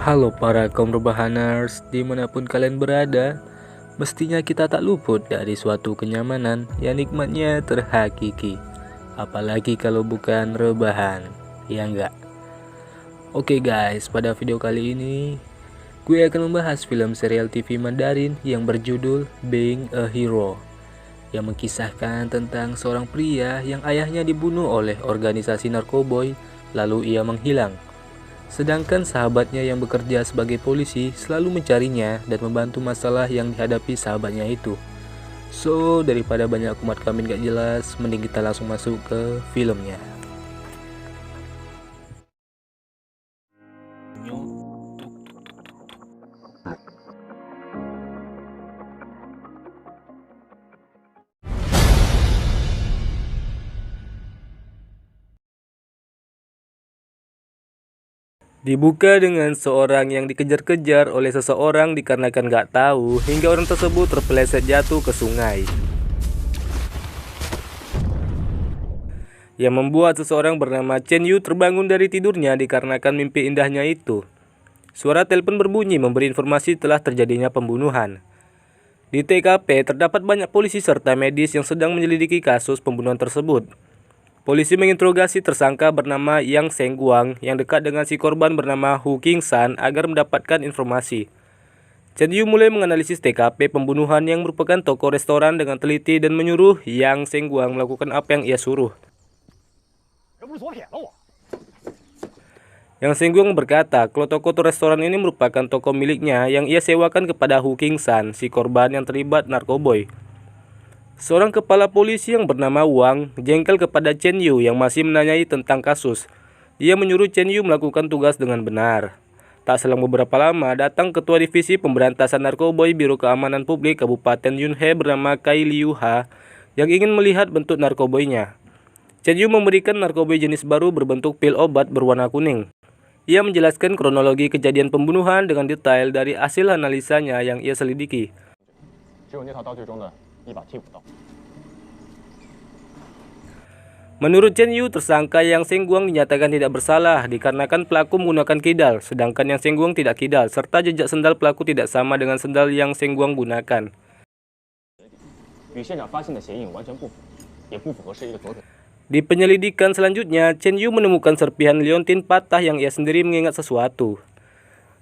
Halo para kaum rebahaners, dimanapun kalian berada, mestinya kita tak luput dari suatu kenyamanan yang nikmatnya terhakiki. Apalagi kalau bukan rebahan, ya enggak? Oke guys, pada video kali ini, gue akan membahas film serial TV Mandarin yang berjudul Being a Hero, yang mengkisahkan tentang seorang pria yang ayahnya dibunuh oleh organisasi narkoboy, lalu ia menghilang. Sedangkan sahabatnya yang bekerja sebagai polisi selalu mencarinya dan membantu masalah yang dihadapi sahabatnya itu. So, daripada banyak kumat kambing gak jelas, mending kita langsung masuk ke filmnya. Dibuka dengan seorang yang dikejar-kejar oleh seseorang dikarenakan gak tahu hingga orang tersebut terpeleset jatuh ke sungai. Yang membuat seseorang bernama Chen Yu terbangun dari tidurnya dikarenakan mimpi indahnya itu. Suara telepon berbunyi memberi informasi telah terjadinya pembunuhan. Di TKP terdapat banyak polisi serta medis yang sedang menyelidiki kasus pembunuhan tersebut. Polisi menginterogasi tersangka bernama Yang Sengguang yang dekat dengan si korban bernama Hu Qingsan agar mendapatkan informasi. Chen Yu mulai menganalisis TKP pembunuhan yang merupakan toko restoran dengan teliti dan menyuruh Yang Sengguang melakukan apa yang ia suruh. Yang Sengguang berkata kalau toko restoran ini merupakan toko miliknya yang ia sewakan kepada Hu Qingsan, si korban yang terlibat narkoboy. Seorang kepala polisi yang bernama Wang jengkel kepada Chen Yu yang masih menanyai tentang kasus. Ia menyuruh Chen Yu melakukan tugas dengan benar. Tak selang beberapa lama, datang Ketua Divisi Pemberantasan Narkoboy Biro Keamanan Publik Kabupaten Yunhe bernama Kai Liu Ha yang ingin melihat bentuk narkoboynya. Chen Yu memberikan narkoboy jenis baru berbentuk pil obat berwarna kuning. Ia menjelaskan kronologi kejadian pembunuhan dengan detail dari hasil analisanya yang ia selidiki. Menurut Chen Yu, tersangka Yang Sengguang dinyatakan tidak bersalah dikarenakan pelaku menggunakan kidal, sedangkan Yang Sengguang tidak kidal, serta jejak sendal pelaku tidak sama dengan sendal yang Sengguang gunakan. Di penyelidikan selanjutnya, Chen Yu menemukan serpihan liontin patah yang ia sendiri mengingat sesuatu.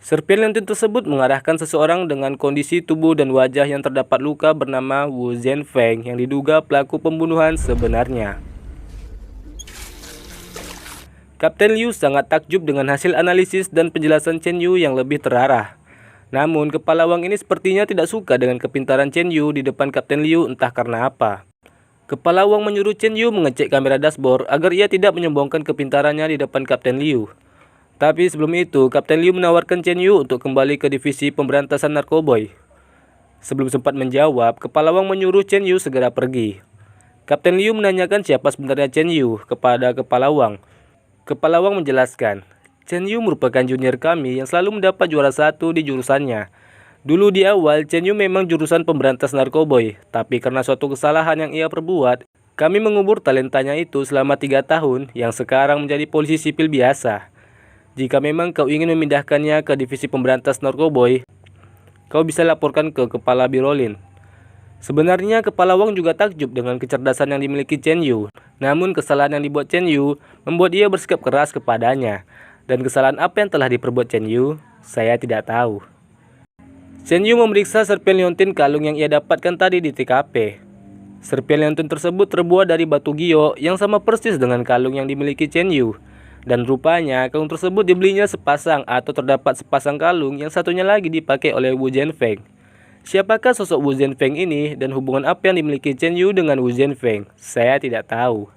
Serpihan liontin tersebut mengarahkan seseorang dengan kondisi tubuh dan wajah yang terdapat luka bernama Wu Zhenfeng yang diduga pelaku pembunuhan sebenarnya. Kapten Liu sangat takjub dengan hasil analisis dan penjelasan Chen Yu yang lebih terarah. Namun, kepala Wang ini sepertinya tidak suka dengan kepintaran Chen Yu di depan Kapten Liu entah karena apa. Kepala Wang menyuruh Chen Yu mengecek kamera dashboard agar ia tidak menyombongkan kepintarannya di depan Kapten Liu. Tapi sebelum itu, Kapten Liu menawarkan Chen Yu untuk kembali ke divisi pemberantasan narkoboy. Sebelum sempat menjawab, Kepala Wang menyuruh Chen Yu segera pergi. Kapten Liu menanyakan siapa sebenarnya Chen Yu kepada Kepala Wang. Kepala Wang menjelaskan, Chen Yu merupakan junior kami yang selalu mendapat juara 1 di jurusannya. Dulu di awal, Chen Yu memang jurusan pemberantas narkoboy, tapi karena suatu kesalahan yang ia perbuat, kami mengubur talentanya itu selama 3 tahun yang sekarang menjadi polisi sipil biasa. Jika memang kau ingin memindahkannya ke divisi pemberantas narkoboy, kau bisa laporkan ke Kepala Birolin. Sebenarnya Kepala Wang juga takjub dengan kecerdasan yang dimiliki Chen Yu. Namun kesalahan yang dibuat Chen Yu membuat ia bersikap keras kepadanya. Dan kesalahan apa yang telah diperbuat Chen Yu, saya tidak tahu. Chen Yu memeriksa serpihan liontin kalung yang ia dapatkan tadi di TKP. Serpihan liontin tersebut terbuat dari batu gio yang sama persis dengan kalung yang dimiliki Chen Yu. Dan rupanya kalung tersebut dibelinya sepasang atau terdapat sepasang kalung yang satunya lagi dipakai oleh Wu Zhenfeng. Siapakah sosok Wu Zhenfeng ini dan hubungan apa yang dimiliki Chen Yu dengan Wu Zhenfeng? Saya tidak tahu.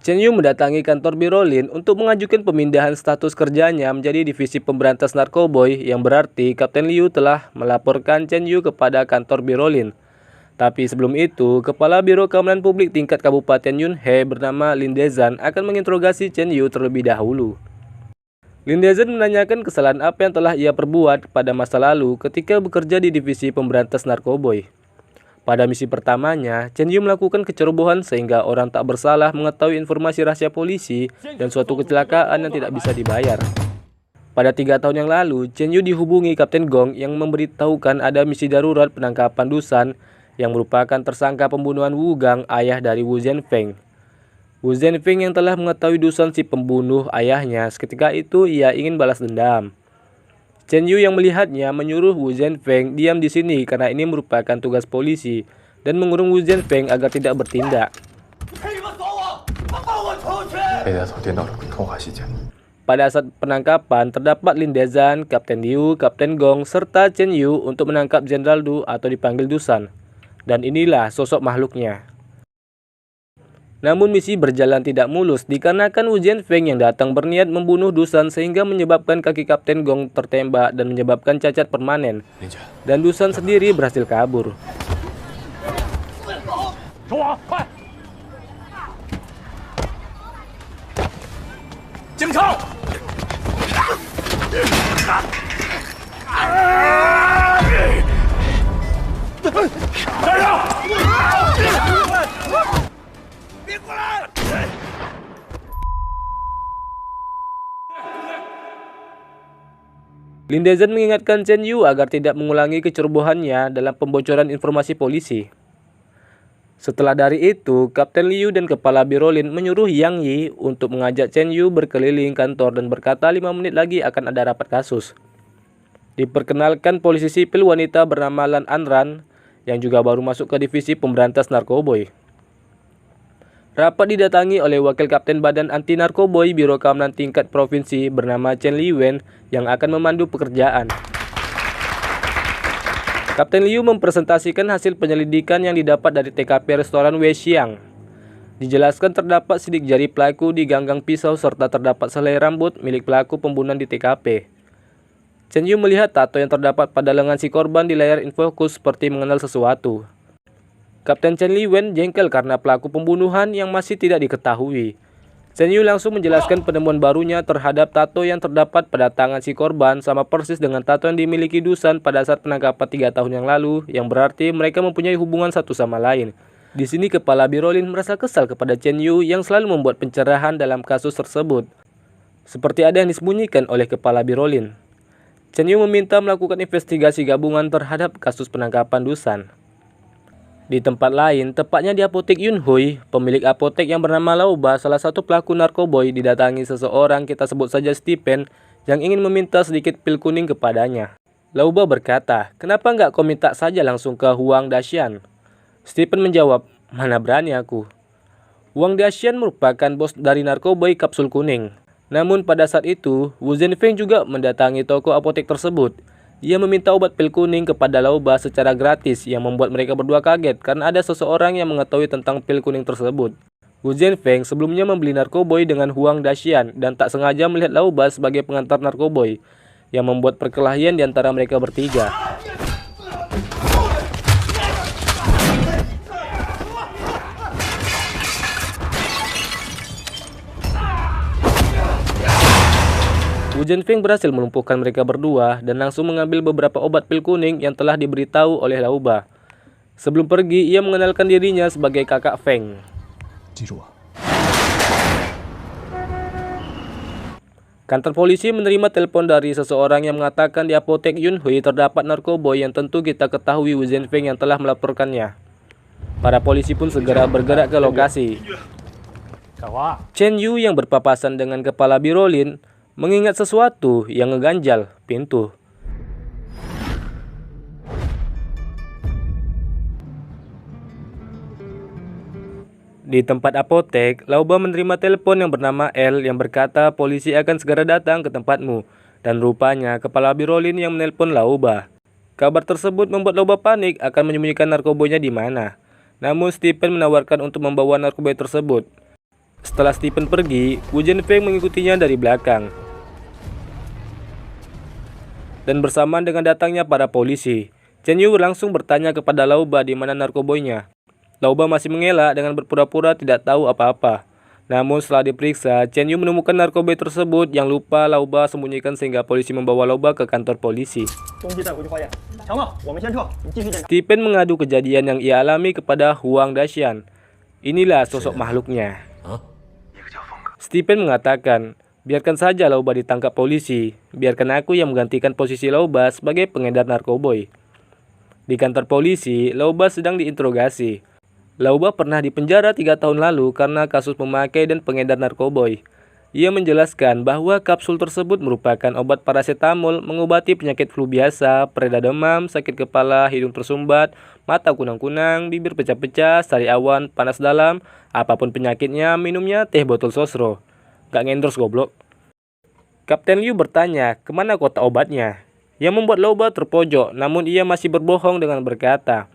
Chen Yu mendatangi kantor Birolin untuk mengajukan pemindahan status kerjanya menjadi divisi pemberantas narkoboy yang berarti Kapten Liu telah melaporkan Chen Yu kepada kantor Birolin. Tapi sebelum itu, Kepala Biro Keamanan Publik tingkat Kabupaten Yunhe bernama Lin Dezhan akan menginterogasi Chen Yu terlebih dahulu. Lin Dezhan menanyakan kesalahan apa yang telah ia perbuat pada masa lalu ketika bekerja di divisi pemberantas narkoboy. Pada misi pertamanya, Chen Yu melakukan kecerobohan sehingga orang tak bersalah mengetahui informasi rahasia polisi dan suatu kecelakaan yang tidak bisa dibayar. Pada 3 tahun yang lalu, Chen Yu dihubungi Kapten Gong yang memberitahukan ada misi darurat penangkapan Dusan yang merupakan tersangka pembunuhan Wu Gang, ayah dari Wu Zhenfeng. Wu Zhenfeng yang telah mengetahui Dusan si pembunuh ayahnya, seketika itu ia ingin balas dendam. Chen Yu yang melihatnya menyuruh Wu Zhenfeng diam di sini karena ini merupakan tugas polisi dan mengurung Wu Zhenfeng agar tidak bertindak. Pada saat penangkapan, terdapat Lin Dezhan, Kapten Liu, Kapten Gong, serta Chen Yu untuk menangkap Jenderal Du atau dipanggil Dusan. Dan inilah sosok makhluknya. Namun misi berjalan tidak mulus dikarenakan Wu Zhenfeng yang datang berniat membunuh Dusan sehingga menyebabkan kaki Kapten Gong tertembak dan menyebabkan cacat permanen. Dan Dusan sendiri berhasil kabur. Lin Dezhan mengingatkan Chen Yu agar tidak mengulangi kecerobohannya dalam pembocoran informasi polisi. Setelah dari itu, Kapten Liu dan Kepala Biro Lin menyuruh Yang Yi untuk mengajak Chen Yu berkeliling kantor dan berkata 5 menit lagi akan ada rapat kasus. Diperkenalkan polisi sipil wanita bernama Lan Anran yang juga baru masuk ke divisi pemberantas narkoboy. Rapat didatangi oleh Wakil Kapten Badan Anti Narkoboy Biro Keamanan Tingkat Provinsi bernama Chen Liwen yang akan memandu pekerjaan. Kapten Liu mempresentasikan hasil penyelidikan yang didapat dari TKP restoran Wei Xiang. Dijelaskan terdapat sidik jari pelaku di ganggang pisau serta terdapat selai rambut milik pelaku pembunuhan di TKP. Chen Yu melihat tato yang terdapat pada lengan si korban di layar infokus seperti mengenal sesuatu. Kapten Chen Liwen jengkel karena pelaku pembunuhan yang masih tidak diketahui. Chen Yu langsung menjelaskan penemuan barunya terhadap tato yang terdapat pada tangan si korban sama persis dengan tato yang dimiliki Dusan pada saat penangkapan 3 tahun yang lalu, yang berarti mereka mempunyai hubungan satu sama lain. Di sini Kepala Biro Lin merasa kesal kepada Chen Yu yang selalu membuat pencerahan dalam kasus tersebut. Seperti ada yang disembunyikan oleh Kepala Biro Lin. Chen Yu meminta melakukan investigasi gabungan terhadap kasus penangkapan Dusan. Di tempat lain, tepatnya di apotek Yun Hui, pemilik apotek yang bernama Lauba, salah satu pelaku narkoboy, didatangi seseorang, kita sebut saja Stephen, yang ingin meminta sedikit pil kuning kepadanya. Lauba berkata, "Kenapa nggak kau minta saja langsung ke Huang Daxian?" Stephen menjawab, "Mana berani aku." Huang Daxian merupakan bos dari narkoboy kapsul kuning. Namun pada saat itu, Wu Zhenfeng juga mendatangi toko apotek tersebut. Ia meminta obat pil kuning kepada Lauba secara gratis yang membuat mereka berdua kaget karena ada seseorang yang mengetahui tentang pil kuning tersebut. Wu Zhenfeng sebelumnya membeli narkoboy dengan Huang Daxian dan tak sengaja melihat Lauba sebagai pengantar narkoboy yang membuat perkelahian di antara mereka bertiga. Wu Zhenfeng berhasil melumpuhkan mereka berdua dan langsung mengambil beberapa obat pil kuning yang telah diberitahu oleh Lauba. Sebelum pergi, ia mengenalkan dirinya sebagai kakak Feng. Kantor polisi menerima telepon dari seseorang yang mengatakan di apotek Yun Hui terdapat narkoboy yang tentu kita ketahui Wu Zhenfeng yang telah melaporkannya. Para polisi pun segera bergerak ke lokasi. Chen Yu yang berpapasan dengan Kepala Biro Lin mengingat sesuatu yang ngeganjal pintu. Di tempat apotek, Lauba menerima telepon yang bernama L yang berkata polisi akan segera datang ke tempatmu. Dan rupanya Kepala Biro Lin yang menelpon Lauba. Kabar tersebut membuat Lauba panik akan menyembunyikan narkoboynya di mana. Namun Stephen menawarkan untuk membawa narkoboy tersebut. Setelah Stephen pergi, Wu Zhenfeng mengikutinya dari belakang. Dan bersamaan dengan datangnya para polisi, Chen Yu langsung bertanya kepada Lauba di mana narkoboynya. Lauba masih mengelak dengan berpura-pura tidak tahu apa-apa. Namun setelah diperiksa, Chen Yu menemukan narkoboy tersebut yang lupa Lauba sembunyikan sehingga polisi membawa Lauba ke kantor polisi. Stephen mengadu kejadian yang ia alami kepada Huang Daxian. Inilah sosok makhluknya. Stephen mengatakan, Biarkan saja Lauba ditangkap polisi. Biarkan aku yang menggantikan posisi Lauba sebagai pengedar narkoboy. Di kantor polisi, Lauba sedang diinterogasi. Lauba pernah dipenjara 3 tahun lalu karena kasus memakai dan pengedar narkoboy. Ia menjelaskan bahwa kapsul tersebut merupakan obat paracetamol mengobati penyakit flu biasa, pereda demam, sakit kepala, hidung tersumbat, mata kunang-kunang, bibir pecah-pecah, sari awan, panas dalam, apapun penyakitnya, minumnya teh botol sosro. Gak ngendorse goblok. Kapten Liu bertanya, kemana kotak obatnya? Yang membuat Lauba terpojok, namun ia masih berbohong dengan berkata,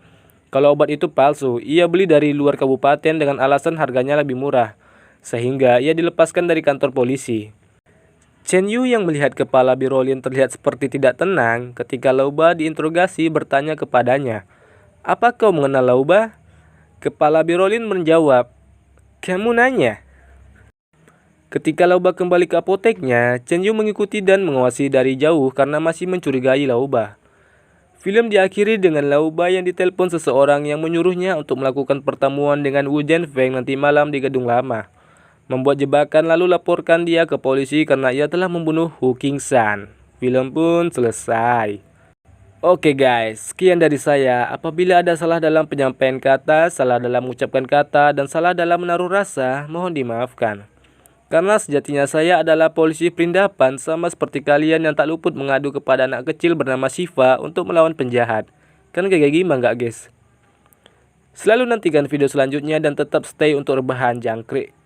kalau obat itu palsu, ia beli dari luar kabupaten dengan alasan harganya lebih murah, sehingga ia dilepaskan dari kantor polisi. Chen Yu yang melihat kepala Birolin terlihat seperti tidak tenang ketika Lauba diinterogasi bertanya kepadanya, apa kau mengenal Lauba? Kepala Birolin menjawab, kamu nanya? Ketika Lauba kembali ke apoteknya, Chen Yu mengikuti dan mengawasi dari jauh karena masih mencurigai Lauba. Film diakhiri dengan Lauba yang ditelepon seseorang yang menyuruhnya untuk melakukan pertemuan dengan Wu Jianfeng nanti malam di gedung lama. Membuat jebakan lalu laporkan dia ke polisi karena ia telah membunuh Hu Qingsan. Film pun selesai. Oke guys, sekian dari saya. Apabila ada salah dalam penyampaian kata, salah dalam mengucapkan kata, dan salah dalam menaruh rasa, mohon dimaafkan. Karena sejatinya saya adalah polisi perindapan sama seperti kalian yang tak luput mengadu kepada anak kecil bernama Shiva untuk melawan penjahat. Kan kayak gimana nggak guys? Selalu nantikan video selanjutnya dan tetap stay untuk rebahan jangkrik.